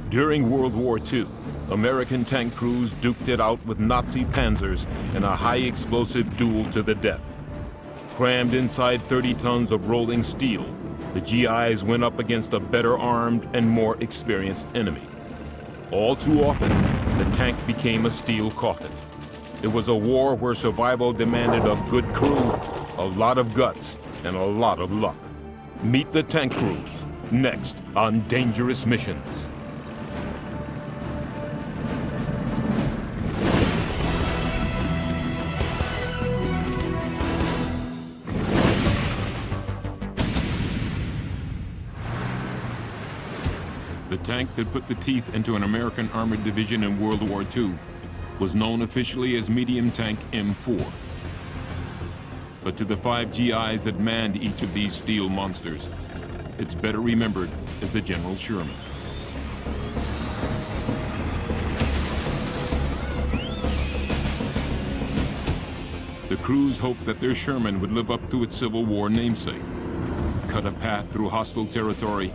During World War II, American tank crews duked it out with Nazi panzers in a high-explosive duel to the death. Crammed inside 30 tons of rolling steel, the GIs went up against a better armed and more experienced enemy. All too often, the tank became a steel coffin. It was a war where survival demanded a good crew, a lot of guts, and a lot of luck. Meet the tank crews, next on Dangerous Missions. The tank that put the teeth into an American armored division in World War II was known officially as Medium Tank M4. But to the 5 GIs that manned each of these steel monsters, it's better remembered as the General Sherman. The crews hoped that their Sherman would live up to its Civil War namesake, cut a path through hostile territory,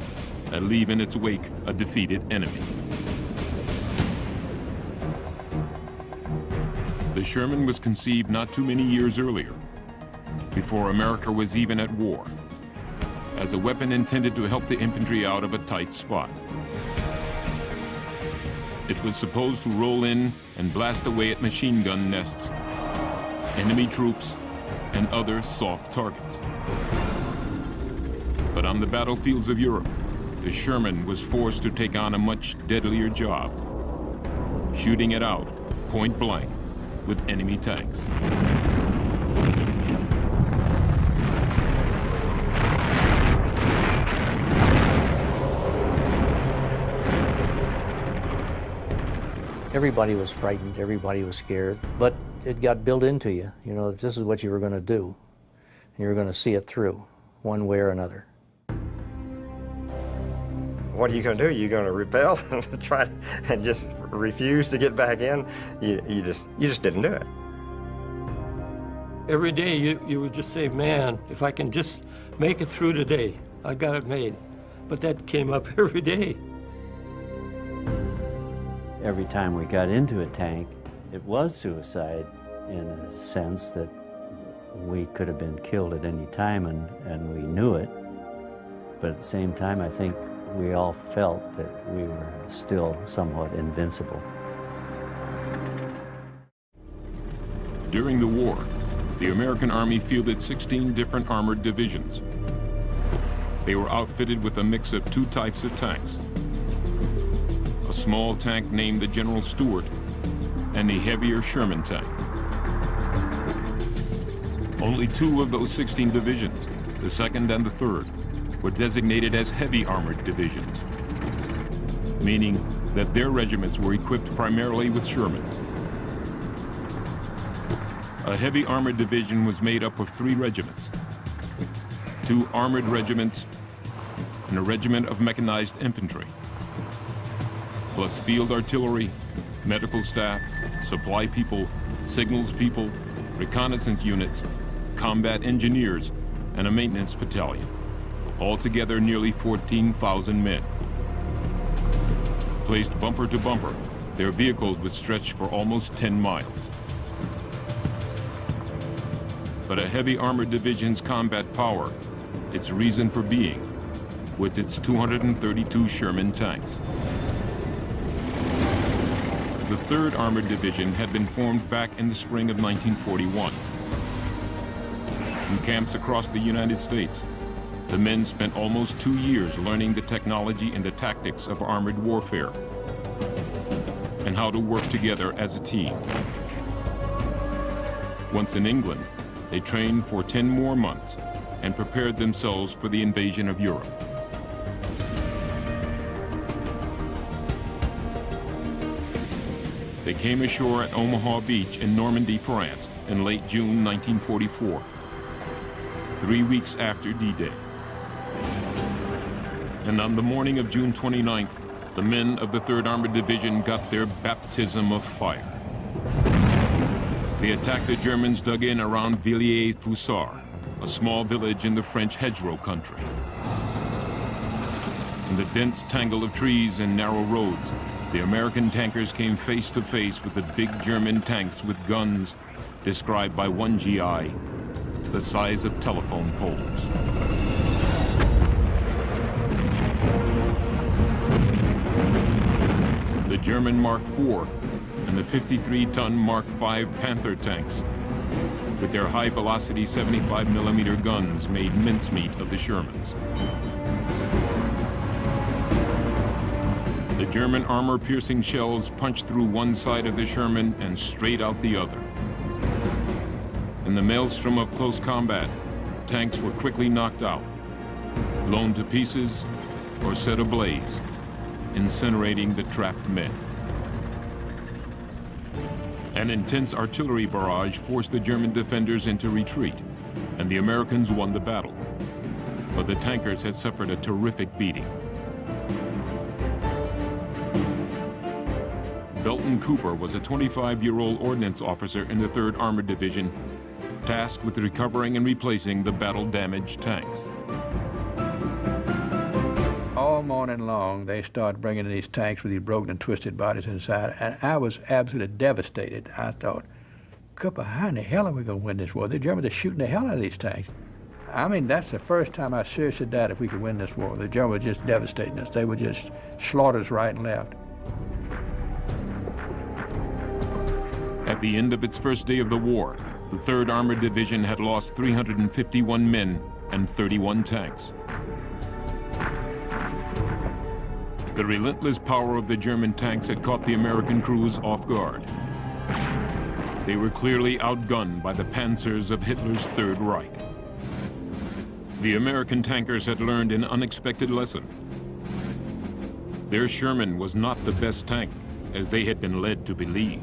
and leave in its wake a defeated enemy. The Sherman was conceived not too many years earlier, before America was even at war, as a weapon intended to help the infantry out of a tight spot. It was supposed to roll in and blast away at machine gun nests, enemy troops, and other soft targets. But on the battlefields of Europe, the Sherman was forced to take on a much deadlier job, shooting it out, point blank, with enemy tanks. Everybody was frightened, everybody was scared, but it got built into you. You know, this is what you were going to do, and you were going to see it through, one way or another. What are you going to do? You're going to repel and try and just refuse to get back in? You just didn't do it. Every day you would just say, man, if I can just make it through today, I got it made. But that came up every day. Every time we got into a tank, it was suicide in a sense that we could have been killed at any time, and we knew it. But at the same time, I think we all felt that we were still somewhat invincible. During the war, the American Army fielded 16 different armored divisions. They were outfitted with a mix of 2 types of tanks: a small tank named the General Stuart, and a heavier Sherman tank. Only 2 of those 16 divisions, the 2nd and the 3rd, were designated as heavy armored divisions, meaning that their regiments were equipped primarily with Shermans. A heavy armored division was made up of 3 regiments, 2 armored regiments, and a regiment of mechanized infantry, plus field artillery, medical staff, supply people, signals people, reconnaissance units, combat engineers, and a maintenance battalion. Altogether nearly 14,000 men. Placed bumper to bumper, their vehicles would stretch for almost 10 miles. But a heavy armored division's combat power, its reason for being, was its 232 Sherman tanks. The 3rd Armored Division had been formed back in the spring of 1941. In camps across the United States, the men spent almost 2 years learning the technology and the tactics of armored warfare and how to work together as a team. Once in England, they trained for 10 more months and prepared themselves for the invasion of Europe. They came ashore at Omaha Beach in Normandy, France, in late June 1944, 3 weeks after D-Day. And on the morning of June 29th, the men of the 3rd Armored Division got their baptism of fire. They attacked the Germans dug in around Villiers-Foussard, a small village in the French hedgerow country. In the dense tangle of trees and narrow roads, the American tankers came face to face with the big German tanks with guns described by one GI, the size of telephone poles. The German Mark IV and the 53-ton Mark V Panther tanks, with their high-velocity 75mm guns, made mincemeat of the Shermans. The German armor-piercing shells punched through one side of the Sherman and straight out the other. In the maelstrom of close combat, tanks were quickly knocked out, blown to pieces, or set ablaze, incinerating the trapped men. An intense artillery barrage forced the German defenders into retreat, and the Americans won the battle. But the tankers had suffered a terrific beating. Belton Cooper was a 25-year-old ordnance officer in the 3rd Armored Division, tasked with recovering and replacing the battle-damaged tanks. All morning long, they started bringing in these tanks with these broken and twisted bodies inside, and I was absolutely devastated. I thought, Cooper, how in the hell are we going to win this war? The Germans are shooting the hell out of these tanks. I mean, that's the first time I seriously doubted if we could win this war. The Germans were just devastating us. They would just slaughter us right and left. At the end of its first day of the war, the 3rd Armored Division had lost 351 men and 31 tanks. The relentless power of the German tanks had caught the American crews off guard. They were clearly outgunned by the panzers of Hitler's Third Reich. The American tankers had learned an unexpected lesson. Their Sherman was not the best tank, as they had been led to believe.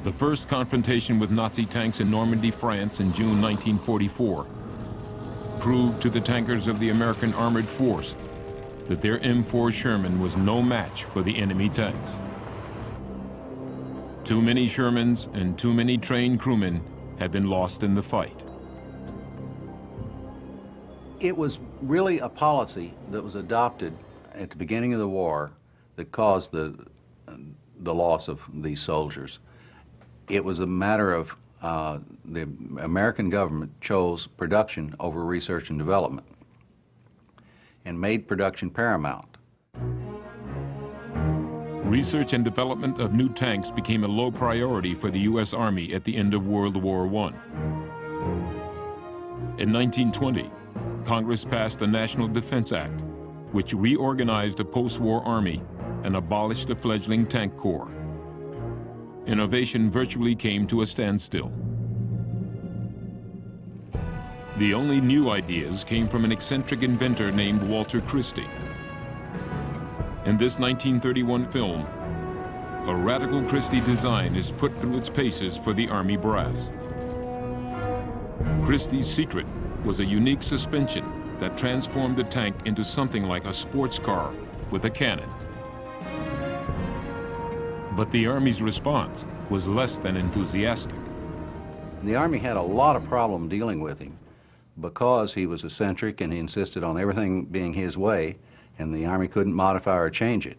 The first confrontation with Nazi tanks in Normandy, France in June 1944 proved to the tankers of the American Armored Force that their M4 Sherman was no match for the enemy tanks. Too many Shermans and too many trained crewmen had been lost in the fight. It was really a policy that was adopted at the beginning of the war that caused the loss of these soldiers. It was a matter of the American government chose production over research and development and made production paramount. Research and development of new tanks became a low priority for the U.S. Army at the end of World War I. In 1920, Congress passed the National Defense Act, which reorganized a post-war army and abolished the fledgling tank corps. Innovation virtually came to a standstill. The only new ideas came from an eccentric inventor named Walter Christie. In this 1931 film, a radical Christie design is put through its paces for the Army brass. Christie's secret was a unique suspension that transformed the tank into something like a sports car with a cannon. But the Army's response was less than enthusiastic. The Army had a lot of problem dealing with him because he was eccentric and he insisted on everything being his way, and the Army couldn't modify or change it.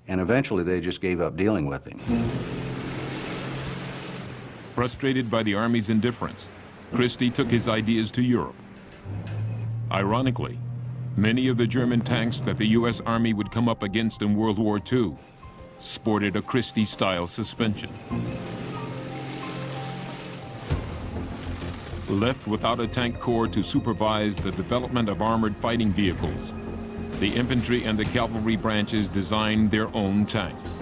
And eventually they just gave up dealing with him. Frustrated by the Army's indifference, Christie took his ideas to Europe. Ironically, many of the German tanks that the U.S. Army would come up against in World War II sported a Christie-style suspension. Left without a tank corps to supervise the development of armored fighting vehicles, the infantry and the cavalry branches designed their own tanks.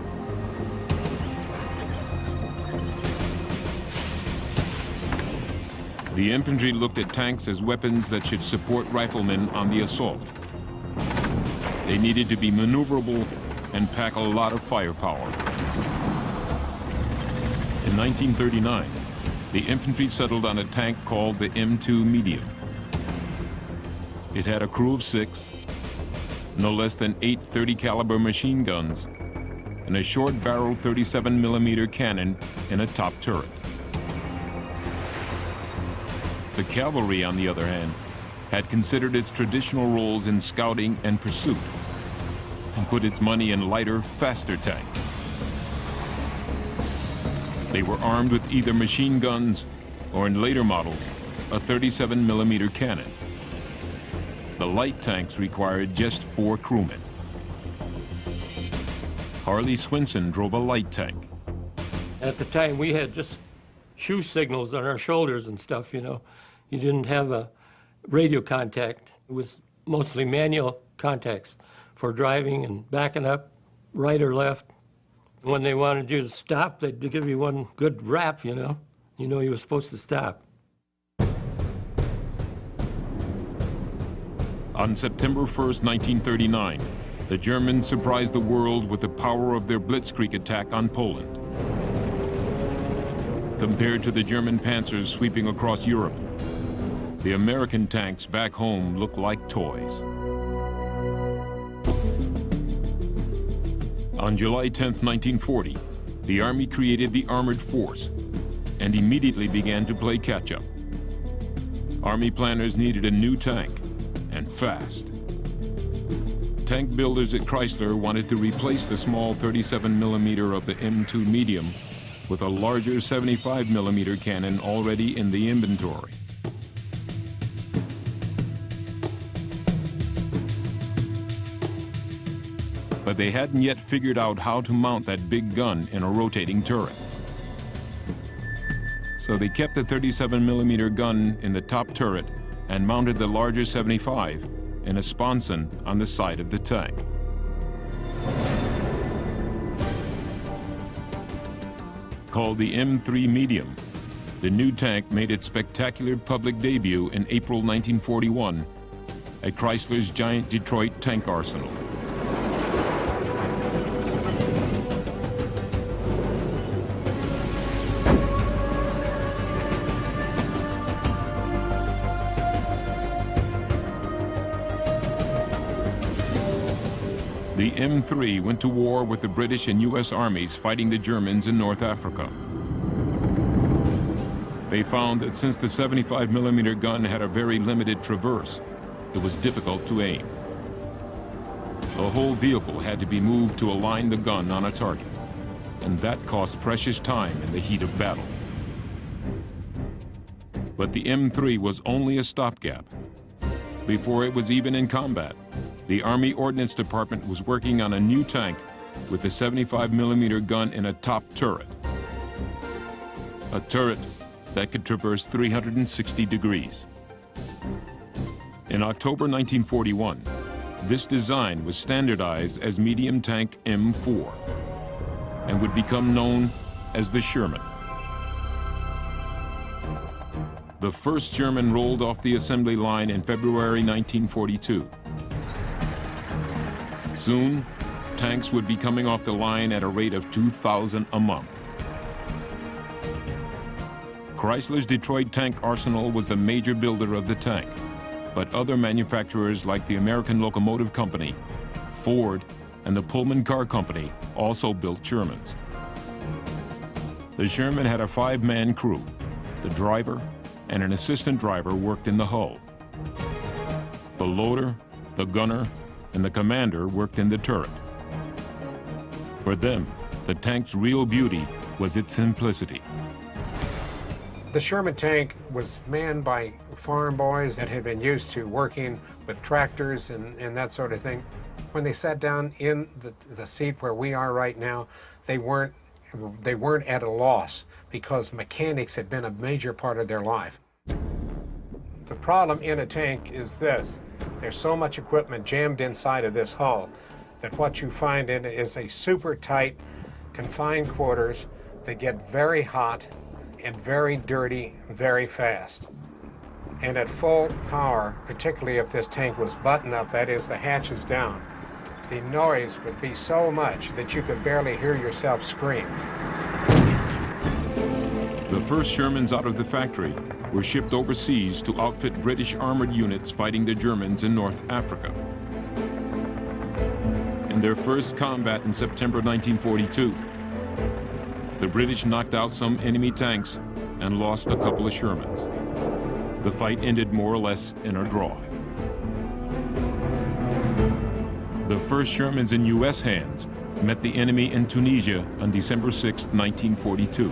The infantry looked at tanks as weapons that should support riflemen on the assault. They needed to be maneuverable and pack a lot of firepower. In 1939, the infantry settled on a tank called the M2 Medium. It had a crew of 6, no less than 8 .30-caliber machine guns, and a short-barreled 37mm cannon in a top turret. The cavalry, on the other hand, had considered its traditional roles in scouting and pursuit and put its money in lighter, faster tanks. They were armed with either machine guns or, in later models, a 37mm cannon. The light tanks required just 4 crewmen. Harley Swinson drove a light tank. At the time, we had just shoe signals on our shoulders and stuff, you know. You didn't have a radio contact. It was mostly manual contacts for driving and backing up, right or left. When they wanted you to stop, they'd give you one good rap, you know. You know you were supposed to stop. On September 1st, 1939, the Germans surprised the world with the power of their blitzkrieg attack on Poland. Compared to the German panzers sweeping across Europe, the American tanks back home looked like toys. On July 10, 1940, the Army created the Armored Force and immediately began to play catch-up. Army planners needed a new tank, and fast. Tank builders at Chrysler wanted to replace the small 37mm of the M2 medium with a larger 75mm cannon already in the inventory. But they hadn't yet figured out how to mount that big gun in a rotating turret. So they kept the 37mm gun in the top turret and mounted the larger 75 in a sponson on the side of the tank. Called the M3 Medium, the new tank made its spectacular public debut in April 1941 at Chrysler's giant Detroit tank arsenal. The M3 went to war with the British and U.S. armies fighting the Germans in North Africa. They found that since the 75mm gun had a very limited traverse, it was difficult to aim. The whole vehicle had to be moved to align the gun on a target, and that cost precious time in the heat of battle. But the M3 was only a stopgap. Before it was even in combat, the Army Ordnance Department was working on a new tank with the 75mm gun in a top turret. A turret that could traverse 360 degrees. In October 1941, this design was standardized as medium tank M4 and would become known as the Sherman. The first Sherman rolled off the assembly line in February 1942. Soon, tanks would be coming off the line at a rate of 2,000 a month. Chrysler's Detroit tank arsenal was the major builder of the tank, but other manufacturers like the American Locomotive Company, Ford, and the Pullman Car Company also built Shermans. The Sherman had a 5-man crew. The driver and an assistant driver worked in the hull. The loader, the gunner, and the commander worked in the turret. For them, the tank's real beauty was its simplicity. The Sherman tank was manned by farm boys that had been used to working with tractors and that sort of thing. When they sat down in the seat where we are right now, they weren't at a loss because mechanics had been a major part of their life. The problem in a tank is this. There's so much equipment jammed inside of this hull that what you find in it is a super tight, confined quarters that get very hot and very dirty very fast. And at full power, particularly if this tank was buttoned up, that is, the hatches down, the noise would be so much that you could barely hear yourself scream. The first Shermans out of the factory were shipped overseas to outfit British armored units fighting the Germans in North Africa. In their first combat in September 1942, the British knocked out some enemy tanks and lost a couple of Shermans. the fight ended more or less in a draw. The first Shermans in U.S. hands met the enemy in Tunisia on December 6, 1942.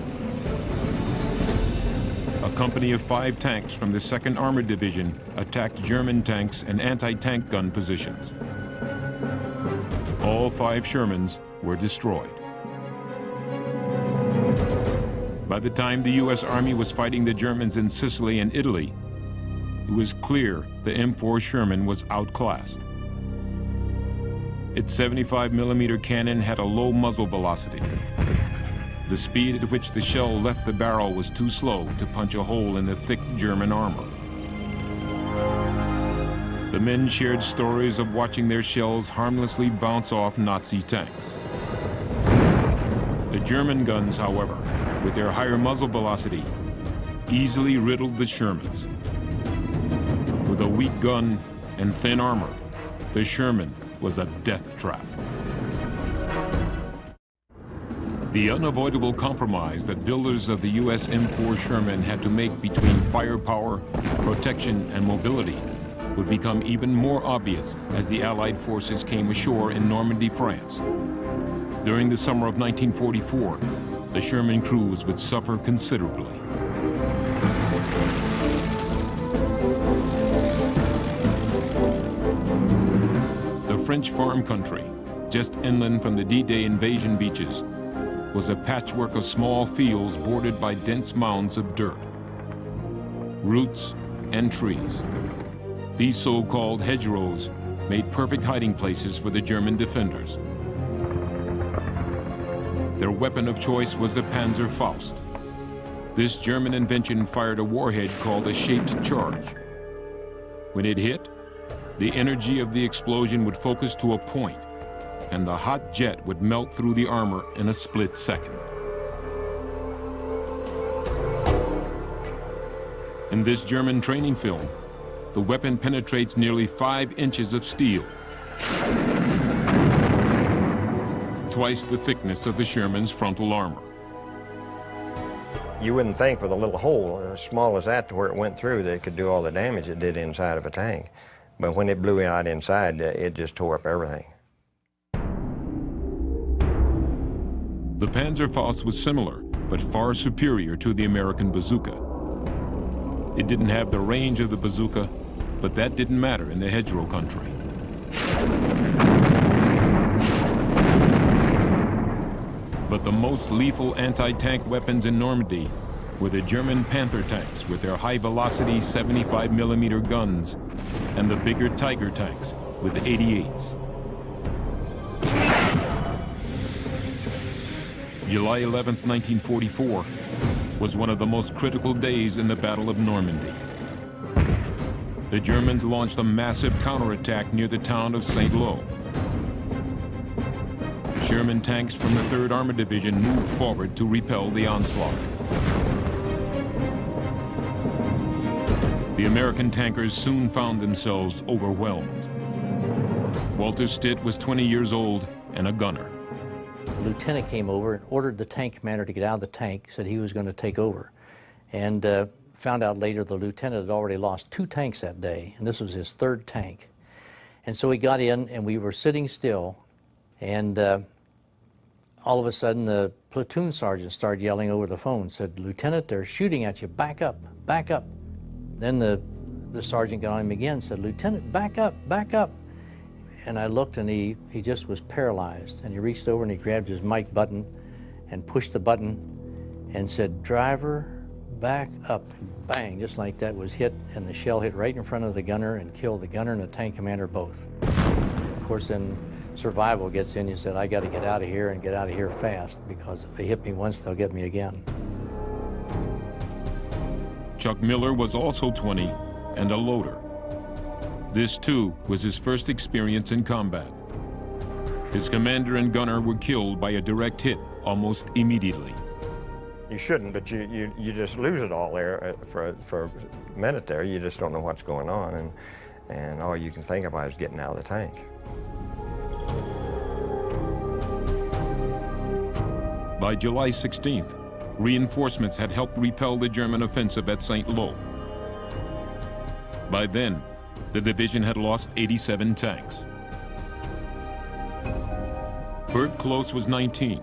A company of 5 tanks from the 2nd Armored Division attacked German tanks and anti-tank gun positions. All 5 Shermans were destroyed. By the time the U.S. Army was fighting the Germans in Sicily and Italy, it was clear the M4 Sherman was outclassed. Its 75mm cannon had a low muzzle velocity. The speed at which the shell left the barrel was too slow to punch a hole in the thick German armor. The men shared stories of watching their shells harmlessly bounce off Nazi tanks. The German guns, however, with their higher muzzle velocity, easily riddled the Shermans. With a weak gun and thin armor, the Sherman was a death trap. The unavoidable compromise that builders of the U.S. M4 Sherman had to make between firepower, protection, and mobility would become even more obvious as the Allied forces came ashore in Normandy, France. During the summer of 1944, the Sherman crews would suffer considerably. The French farm country, just inland from the D-Day invasion beaches, was a patchwork of small fields bordered by dense mounds of dirt, roots, and trees. These so-called hedgerows made perfect hiding places for the German defenders. Their weapon of choice was the Panzer Faust. This German invention fired a warhead called a shaped charge. When it hit, the energy of the explosion would focus to a point, and the hot jet would melt through the armor in a split second. In this German training film, the weapon penetrates nearly 5 inches of steel, twice the thickness of the Sherman's frontal armor. You wouldn't think with a little hole as small as that to where it went through that it could do all the damage it did inside of a tank. But when it blew out inside, it just tore up everything. The Panzer Faust was similar, but far superior to the American bazooka. It didn't have the range of the bazooka, but that didn't matter in the hedgerow country. But the most lethal anti-tank weapons in Normandy were the German Panther tanks with their high-velocity 75mm guns and the bigger Tiger tanks with 88s. July 11, 1944 was one of the most critical days in the Battle of Normandy. The Germans launched a massive counterattack near the town of St. Lo. Sherman tanks from the 3rd Armored Division moved forward to repel the onslaught. The American tankers soon found themselves overwhelmed. Walter Stitt was 20 years old and a gunner. The lieutenant came over and ordered the tank commander to get out of the tank, said he was going to take over. And found out later the lieutenant had already lost 2 tanks that day, and this was his 3rd tank. And so he got in, and we were sitting still, and all of a sudden the platoon sergeant started yelling over the phone, said, "Lieutenant, they're shooting at you, back up, back up." Then the sergeant got on him again, said, "Lieutenant, back up, back up." And I looked, and he just was paralyzed, and he reached over and he grabbed his mic button and pushed the button and said, "Driver, back up." And bang, just like that was hit, and the shell hit right in front of the gunner and killed the gunner and the tank commander both. Of course, then survival gets in. He said, "I got to get out of here and get out of here fast, because if they hit me once, they'll get me again." Chuck Miller was also 20 and a loader. This, too, was his first experience in combat. His commander and gunner were killed by a direct hit almost immediately. You shouldn't, but you just lose it all there for a minute there. You just don't know what's going on, and all you can think about is getting out of the tank. By July 16th, reinforcements had helped repel the German offensive at St. Lo. By then, the division had lost 87 tanks. Bert Close was 19.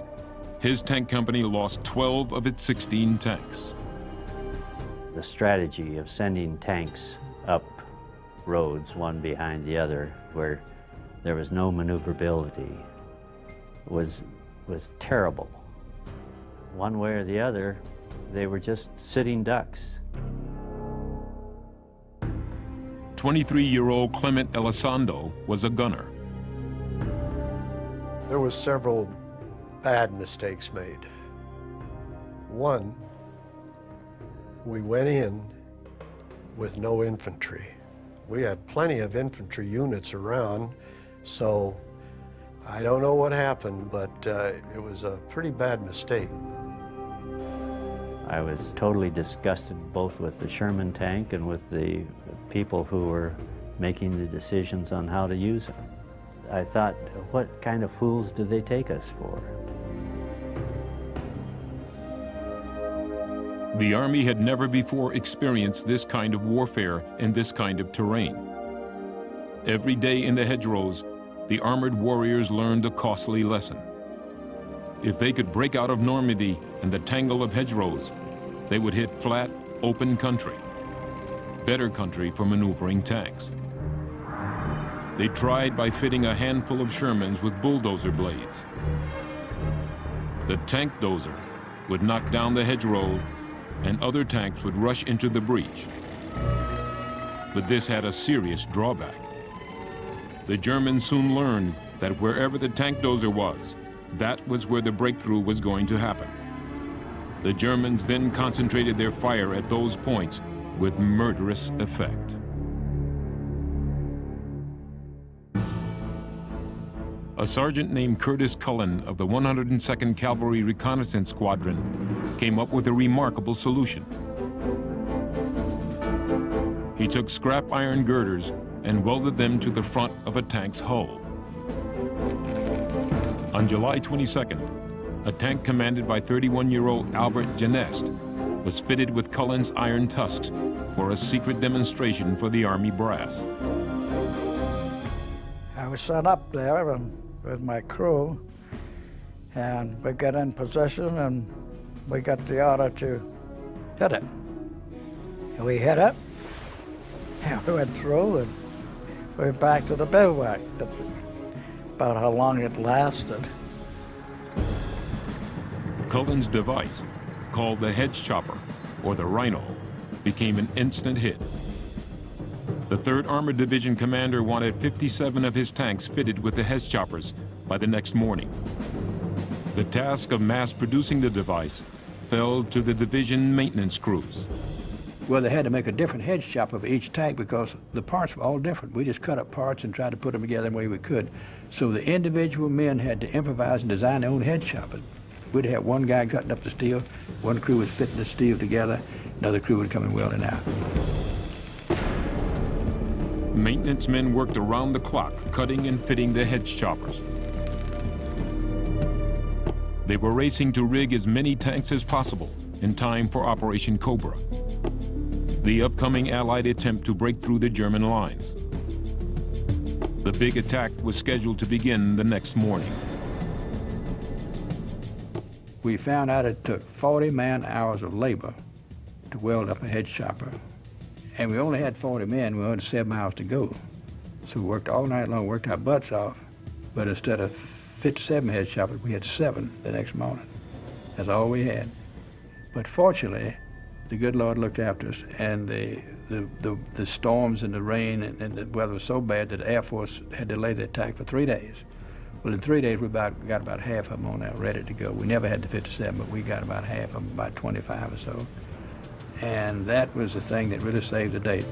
His tank company lost 12 of its 16 tanks. The strategy of sending tanks up roads, one behind the other, where there was no maneuverability, was terrible. One way or the other, they were just sitting ducks. 23-year-old Clement Elizondo was a gunner. There was several bad mistakes made. One, we went in with no infantry. We had plenty of infantry units around, so I don't know what happened, but it was a pretty bad mistake. I was totally disgusted both with the Sherman tank and with the people who were making the decisions on how to use it. I thought, what kind of fools do they take us for? The Army had never before experienced this kind of warfare in this kind of terrain. Every day in the hedgerows, the armored warriors learned a costly lesson. If they could break out of Normandy and the tangle of hedgerows, they would hit flat, open country. Better country for maneuvering tanks. They tried by fitting a handful of Shermans with bulldozer blades. The tank dozer would knock down the hedgerow and other tanks would rush into the breach. But this had a serious drawback. The Germans soon learned that wherever the tank dozer was, that was where the breakthrough was going to happen. The Germans then concentrated their fire at those points with murderous effect. A sergeant named Curtis Cullen of the 102nd Cavalry Reconnaissance Squadron came up with a remarkable solution. He took scrap iron girders and welded them to the front of a tank's hull. On July 22nd, a tank commanded by 31-year-old Albert Genest was fitted with Cullen's iron tusks for a secret demonstration for the Army brass. I was sent up there with my crew, and we got in position and we got the order to hit it. And we hit it, and we went through and we went back to the bivouac. That's about how long it lasted. Cullen's device, called the hedge chopper, or the Rhino, became an instant hit. The 3rd Armored Division commander wanted 57 of his tanks fitted with the hedge choppers by the next morning. The task of mass producing the device fell to the division maintenance crews. Well, they had to make a different hedge chopper for each tank because the parts were all different. We just cut up parts and tried to put them together the way we could. So the individual men had to improvise and design their own hedge chopper. We'd have one guy cutting up the steel, one crew was fitting the steel together, another crew would come and weld it out. Maintenance men worked around the clock, cutting and fitting the hedge choppers. They were racing to rig as many tanks as possible in time for Operation Cobra, the upcoming Allied attempt to break through the German lines. The big attack was scheduled to begin the next morning. We found out it took 40 man-hours of labor to weld up a hedge chopper. And we only had 40 men, we only had 7 hours to go. So we worked all night long, worked our butts off, but instead of 57 hedge choppers, we had 7 the next morning. That's all we had. But fortunately, the good Lord looked after us, and the storms and the rain and the weather was so bad that the Air Force had delayed the attack for 3 days. Well, in 3 days, we got about half of them on there ready to go. We never had the 57, but we got about half of them, about 25 or so. And that was the thing that really saved the day.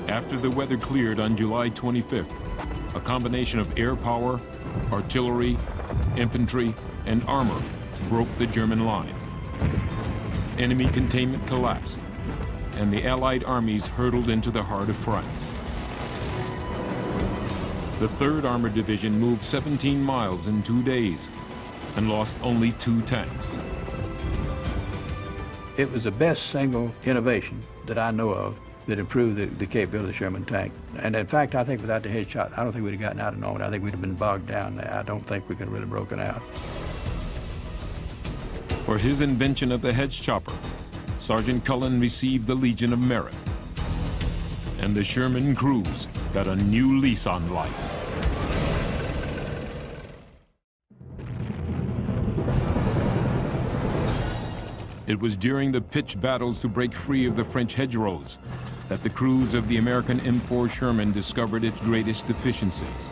After the weather cleared on July 25th, a combination of air power, artillery, infantry, and armor broke the German lines. Enemy containment collapsed, and the Allied armies hurtled into the heart of France. The 3rd Armored Division moved 17 miles in 2 days and lost only 2 tanks. It was the best single innovation that I know of that improved the capability of the Sherman tank. And in fact, I think without the headshot, I don't think we'd have gotten out of Normandy. I think we'd have been bogged down. I don't think we could have really broken out. For his invention of the hedge chopper, Sergeant Cullen received the Legion of Merit. And the Sherman crews got a new lease on life. It was during the pitched battles to break free of the French hedgerows that the crews of the American M4 Sherman discovered its greatest deficiencies.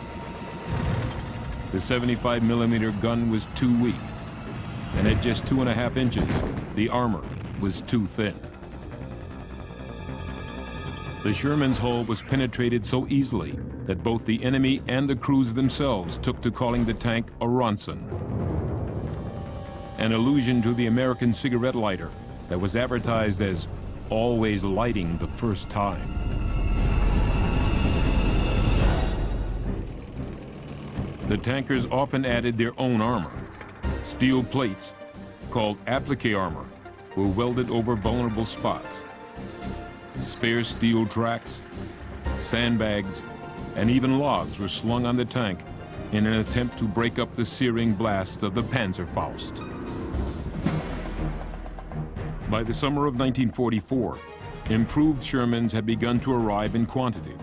The 75mm gun was too weak, and at just 2.5 inches, the armor was too thin. The Sherman's hull was penetrated so easily that both the enemy and the crews themselves took to calling the tank a Ronson, an allusion to the American cigarette lighter that was advertised as always lighting the first time. The tankers often added their own armor. Steel plates, called applique armor, were welded over vulnerable spots. Spare steel tracks, sandbags, and even logs were slung on the tank in an attempt to break up the searing blast of the Panzerfaust. By the summer of 1944, improved Shermans had begun to arrive in quantity.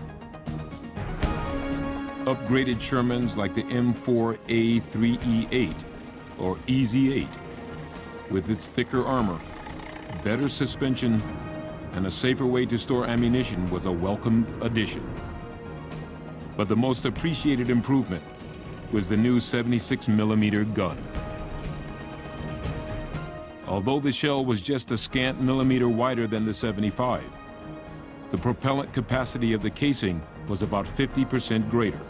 Upgraded Shermans like the M4A3E8 or EZ8, with its thicker armor, better suspension, and a safer way to store ammunition was a welcomed addition. But the most appreciated improvement was the new 76mm gun. Although the shell was just a scant millimeter wider than the 75, the propellant capacity of the casing was about 50% greater.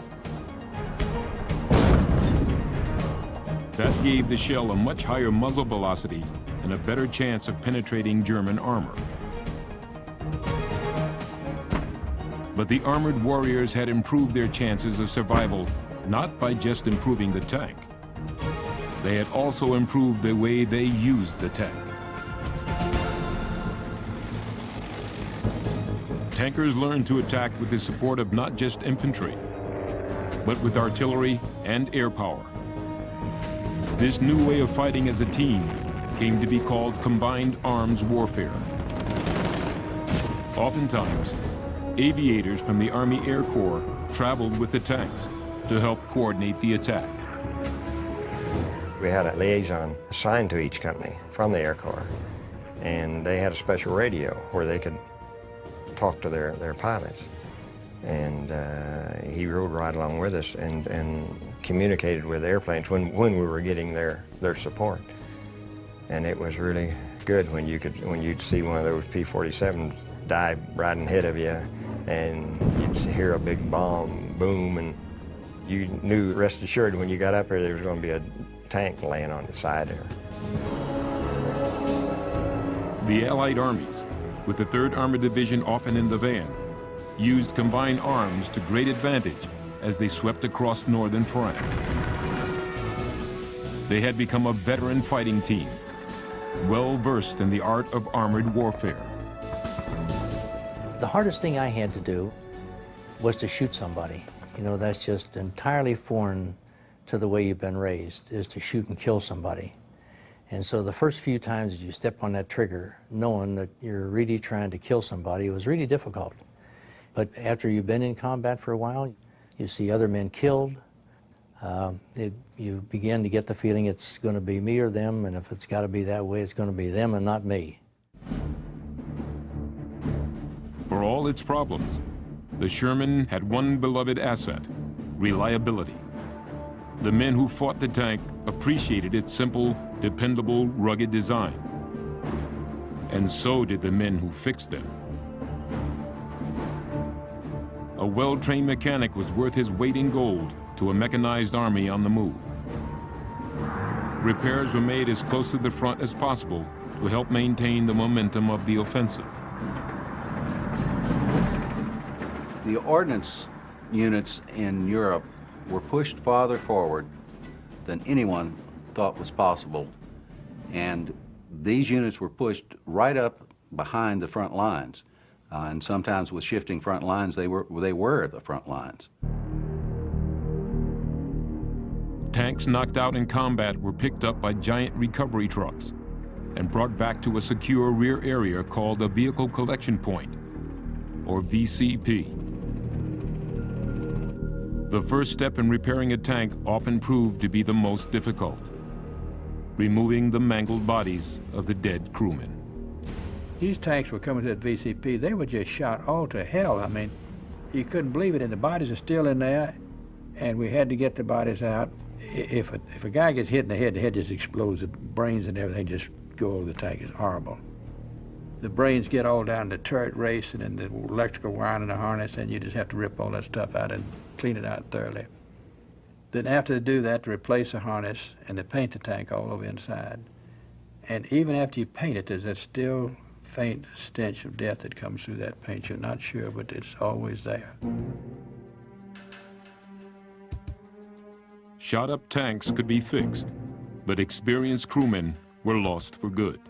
That gave the shell a much higher muzzle velocity and a better chance of penetrating German armor. But the armored warriors had improved their chances of survival not by just improving the tank. They had also improved the way they used the tank. Tankers learned to attack with the support of not just infantry, but with artillery and air power. This new way of fighting as a team came to be called combined arms warfare. Oftentimes, aviators from the Army Air Corps traveled with the tanks to help coordinate the attack. We had a liaison assigned to each company from the Air Corps, and they had a special radio where they could talk to their pilots. And he rode right along with us and communicated with airplanes when we were getting their support. And it was really good when you'd see one of those P-47s dive right ahead of you, and you'd hear a big bomb boom, and you knew, rest assured, when you got up there was going to be a tank laying on its side there. The Allied armies, with the 3rd Armored Division often in the van, used combined arms to great advantage as they swept across northern France. They had become a veteran fighting team, well versed in the art of armored warfare. The hardest thing I had to do was to shoot somebody. You know, that's just entirely foreign to the way you've been raised, is to shoot and kill somebody. And so the first few times that you step on that trigger, knowing that you're really trying to kill somebody, was really difficult. But after you've been in combat for a while, you see other men killed, you begin to get the feeling it's going to be me or them, and if it's got to be that way, it's going to be them and not me. For all its problems, the Sherman had one beloved asset: reliability. The men who fought the tank appreciated its simple, dependable, rugged design. And so did the men who fixed them. A well-trained mechanic was worth his weight in gold to a mechanized army on the move. Repairs were made as close to the front as possible to help maintain the momentum of the offensive. The ordnance units in Europe were pushed farther forward than anyone thought was possible, and these units were pushed right up behind the front lines. And sometimes with shifting front lines, they were the front lines. Tanks knocked out in combat were picked up by giant recovery trucks and brought back to a secure rear area called a Vehicle Collection Point, or VCP. The first step in repairing a tank often proved to be the most difficult: removing the mangled bodies of the dead crewmen. These tanks were coming to that VCP, they were just shot all to hell. I mean, you couldn't believe it, and the bodies are still in there, and we had to get the bodies out. If a guy gets hit in the head just explodes, the brains and everything just go over the tank. It's horrible. The brains get all down the turret race and then the electrical wiring and the harness, and you just have to rip all that stuff out and clean it out thoroughly. Then after they do that, to replace the harness and to paint the tank all over inside. And even after you paint it, there's that still faint stench of death that comes through that paint. You're not sure, but it's always there. Shot-up tanks could be fixed, but experienced crewmen were lost for good.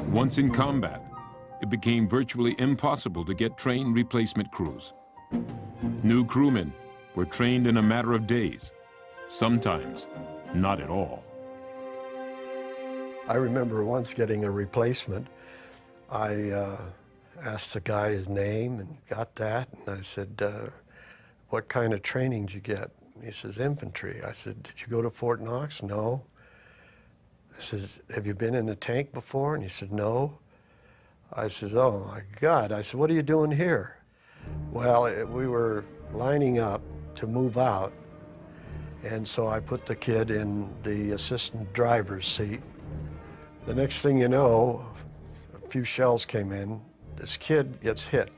Once in combat, it became virtually impossible to get trained replacement crews. New crewmen were trained in a matter of days, sometimes not at all. I remember once getting a replacement. I asked the guy his name and got that, and I said, what kind of training did you get? He says, infantry. I said, did you go to Fort Knox? No. I says, have you been in a tank before? And he said, no. I said, oh my God. I said, what are you doing here? Well, we were lining up to move out, and so I put the kid in the assistant driver's seat. The next thing you know, a few shells came in. This kid gets hit,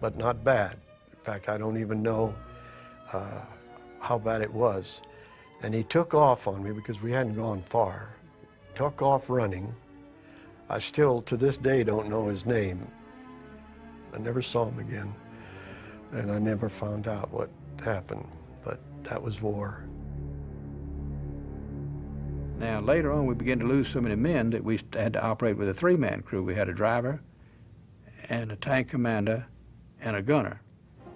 but not bad. In fact, I don't even know how bad it was. And he took off on me because we hadn't gone far. Took off running. I still, to this day, don't know his name. I never saw him again, and I never found out what happened, but that was war. Now, later on, we began to lose so many men that we had to operate with a three-man crew. We had a driver and a tank commander and a gunner.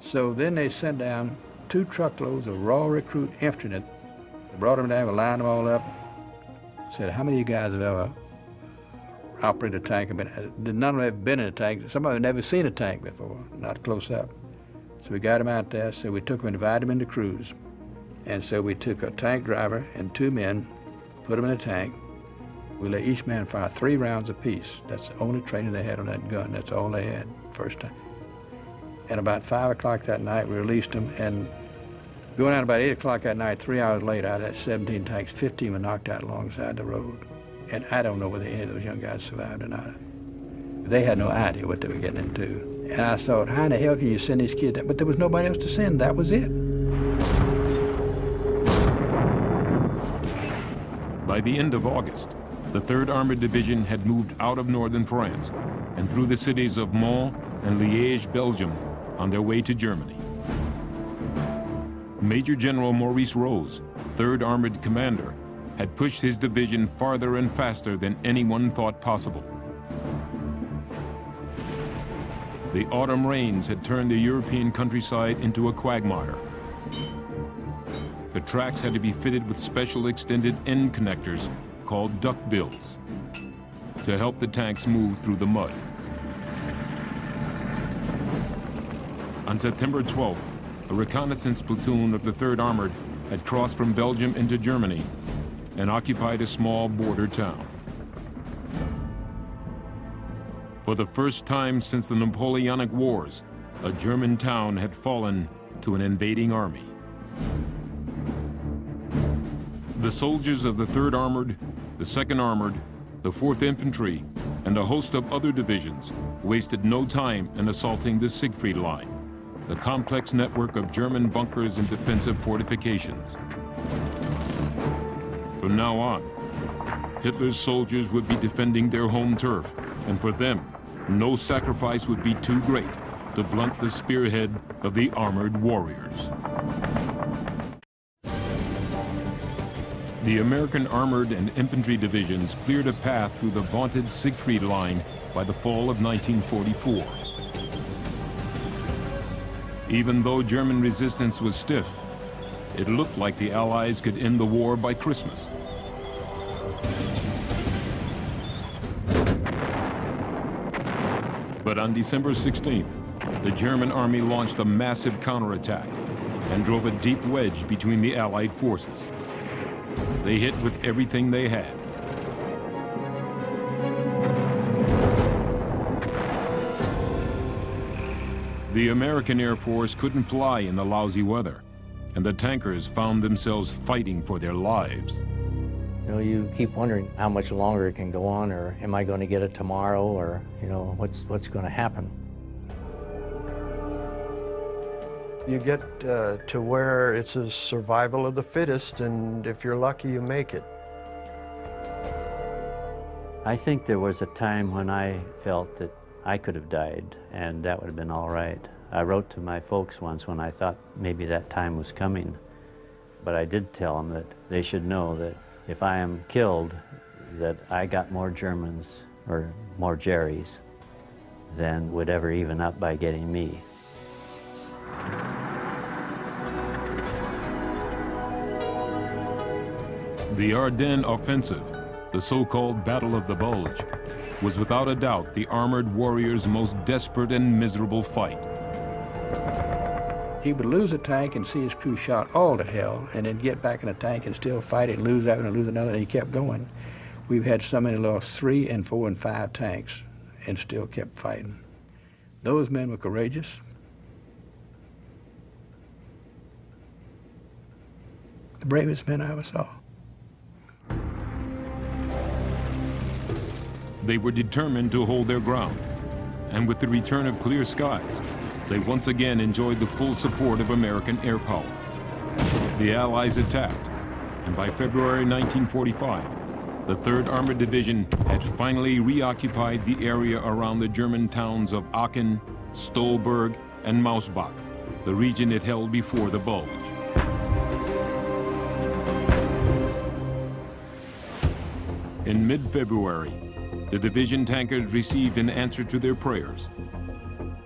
So then they sent down 2 truckloads of raw recruit infantrymen. They brought them down, we lined them all up, said, how many of you guys have ever operated a tank? None of them have been in a tank. Some of them have never seen a tank before, not close up. So we got them out there, so we took them and divided them into crews. And so we took a tank driver and 2 men, put them in a tank. We let each man fire 3 rounds apiece. That's the only training they had on that gun. That's all they had first time. And about 5 o'clock that night, we released them, and going out about 8 o'clock that night, 3 hours later, out of that 17 tanks, 15 were knocked out alongside the road. And I don't know whether any of those young guys survived or not. They had no idea what they were getting into. And I thought, how in the hell can you send these kids? But there was nobody else to send. That was it. By the end of August, the 3rd Armored Division had moved out of northern France and through the cities of Mons and Liège, Belgium, on their way to Germany. Major General Maurice Rose, 3rd Armored Commander, had pushed his division farther and faster than anyone thought possible. The autumn rains had turned the European countryside into a quagmire. The tracks had to be fitted with special extended end connectors called duck bills to help the tanks move through the mud. On September 12th, a reconnaissance platoon of the 3rd Armored had crossed from Belgium into Germany and occupied a small border town. For the first time since the Napoleonic Wars, a German town had fallen to an invading army. The soldiers of the 3rd Armored, the 2nd Armored, the 4th Infantry, and a host of other divisions wasted no time in assaulting the Siegfried Line, the complex network of German bunkers and defensive fortifications. From now on, Hitler's soldiers would be defending their home turf, and for them, no sacrifice would be too great to blunt the spearhead of the armored warriors. The American armored and infantry divisions cleared a path through the vaunted Siegfried Line by the fall of 1944. Even though German resistance was stiff, it looked like the Allies could end the war by Christmas. But on December 16th, the German army launched a massive counterattack and drove a deep wedge between the Allied forces. They hit with everything they had. The American Air Force couldn't fly in the lousy weather, and the tankers found themselves fighting for their lives. You know, you keep wondering how much longer it can go on, or am I going to get it tomorrow, or, you know, what's going to happen? You get to where it's a survival of the fittest, and if you're lucky, you make it. I think there was a time when I felt that I could have died, and that would have been all right. I wrote to my folks once when I thought maybe that time was coming, but I did tell them that they should know that if I am killed, that I got more Germans, or more Jerrys, than would ever even up by getting me. The Ardennes offensive, the so-called Battle of the Bulge, was without a doubt the armored warriors' most desperate and miserable fight. He would lose a tank and see his crew shot all to hell, and then get back in a tank and still fight it, and lose that one and lose another, and he kept going. We've had some that lost 3 and 4 and 5 tanks and still kept fighting. Those men were courageous. The bravest men I ever saw. They were determined to hold their ground, and with the return of clear skies, they once again enjoyed the full support of American air power. The Allies attacked, and by February 1945, the 3rd Armored Division had finally reoccupied the area around the German towns of Aachen, Stolberg, and Mausbach, the region it held before the Bulge. In mid-February, the division tankers received an answer to their prayers.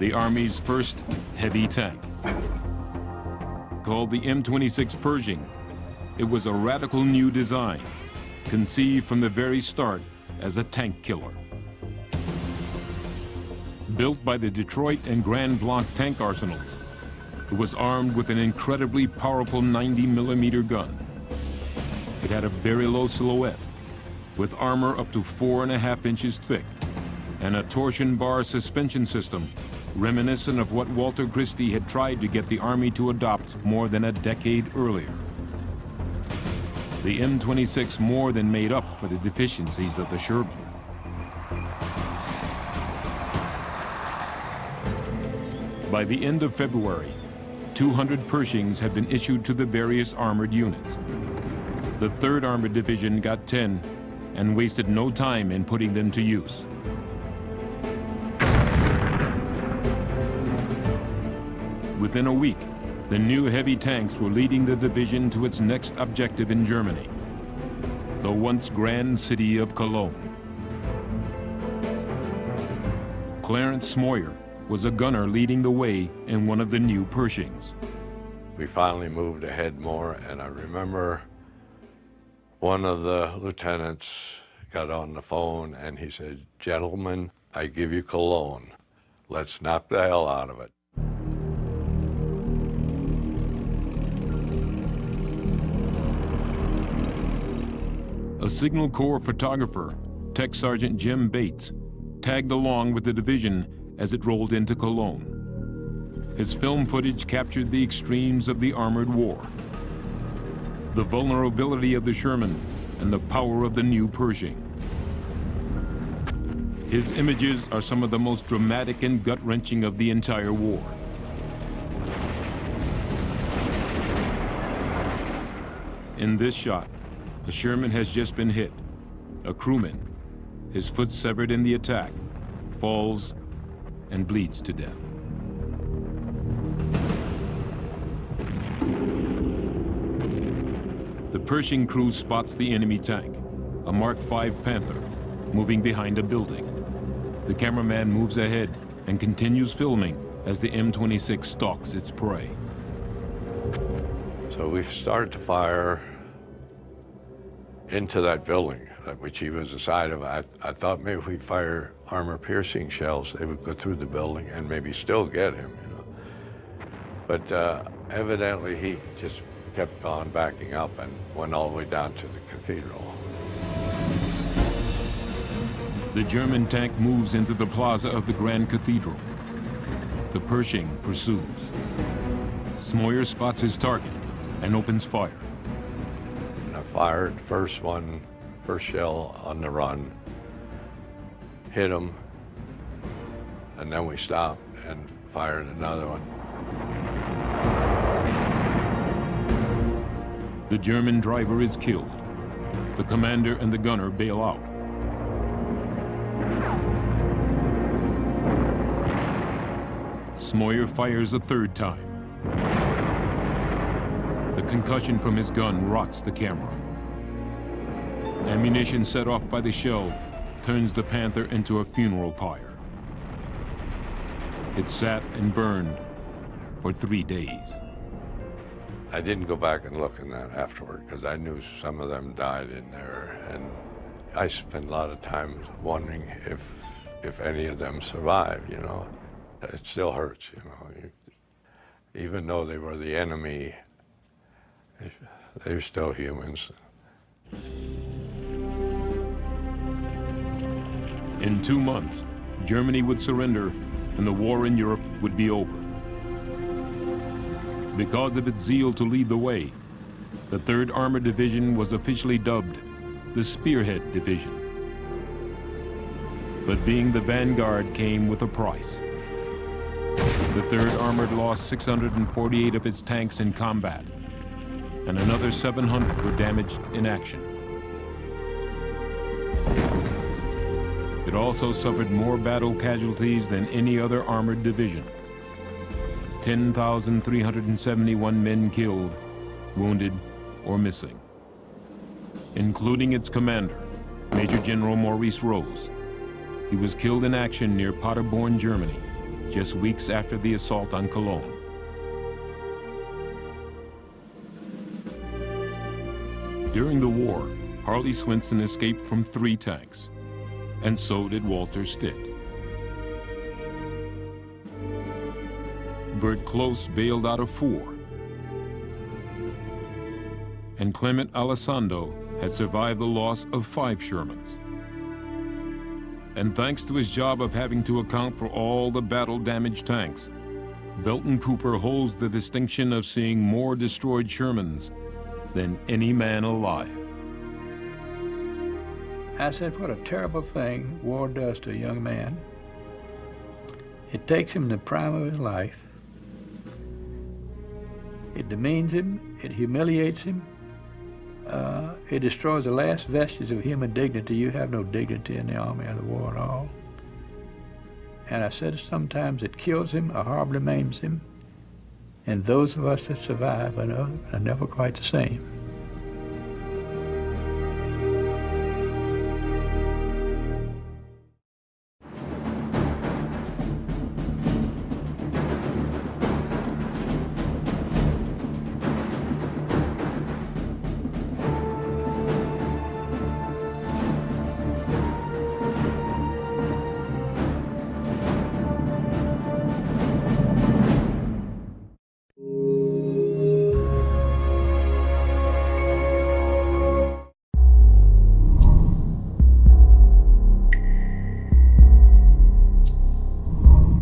The Army's first heavy tank. Called the M26 Pershing, it was a radical new design, conceived from the very start as a tank killer. Built by the Detroit and Grand Blanc tank arsenals, it was armed with an incredibly powerful 90mm gun. It had a very low silhouette, with armor up to 4.5 inches thick, and a torsion bar suspension system reminiscent of what Walter Christie had tried to get the Army to adopt more than a decade earlier. The M26 more than made up for the deficiencies of the Sherman. By the end of February, 200 Pershings had been issued to the various armored units. The 3rd Armored Division got 10 and wasted no time in putting them to use. Within a week, the new heavy tanks were leading the division to its next objective in Germany, the once grand city of Cologne. Clarence Smoyer was a gunner leading the way in one of the new Pershings. We finally moved ahead more, and I remember one of the lieutenants got on the phone and he said, "Gentlemen, I give you Cologne. Let's knock the hell out of it." A Signal Corps photographer, Tech Sergeant Jim Bates, tagged along with the division as it rolled into Cologne. His film footage captured the extremes of the armored war, the vulnerability of the Sherman, and the power of the new Pershing. His images are some of the most dramatic and gut-wrenching of the entire war. In this shot, a Sherman has just been hit. A crewman, his foot severed in the attack, falls and bleeds to death. The Pershing crew spots the enemy tank, a Mark V Panther, moving behind a building. The cameraman moves ahead and continues filming as the M26 stalks its prey. So we started to fire into that building, which he was aside of. I thought maybe if we fire armor-piercing shells, they would go through the building and maybe still get him, you know. But evidently he just kept on backing up and went all the way down to the cathedral. The German tank moves into the plaza of the Grand Cathedral. The Pershing pursues. Smoyer spots his target and opens fire. And I fired first shell on the run, hit him, and then we stopped and fired another one. The German driver is killed. The commander and the gunner bail out. Smoyer fires a third time. The concussion from his gun rocks the camera. Ammunition set off by the shell turns the Panther into a funeral pyre. It sat and burned for 3 days. I didn't go back and look in that afterward because I knew some of them died in there, and I spent a lot of time wondering if any of them survived, you know. It still hurts, you know. Even though they were the enemy, they're still humans. In 2 months, Germany would surrender and the war in Europe would be over. Because of its zeal to lead the way, the 3rd Armored Division was officially dubbed the Spearhead Division. But being the vanguard came with a price. The 3rd Armored lost 648 of its tanks in combat, and another 700 were damaged in action. It also suffered more battle casualties than any other armored division. 10,371 men killed, wounded, or missing, including its commander, Major General Maurice Rose. He was killed in action near Paderborn, Germany, just weeks after the assault on Cologne. During the war, Harley Swinson escaped from 3 tanks, and so did Walter Stitt. Bert Close bailed out of 4. And Clement Alessandro had survived the loss of 5 Shermans. And thanks to his job of having to account for all the battle-damaged tanks, Belton Cooper holds the distinction of seeing more destroyed Shermans than any man alive. I said, what a terrible thing war does to a young man. It takes him in the prime of his life. It demeans him, it humiliates him, it destroys the last vestiges of human dignity. You have no dignity in the army or the war at all. And I said sometimes it kills him or horribly maims him, and those of us that survive are never quite the same.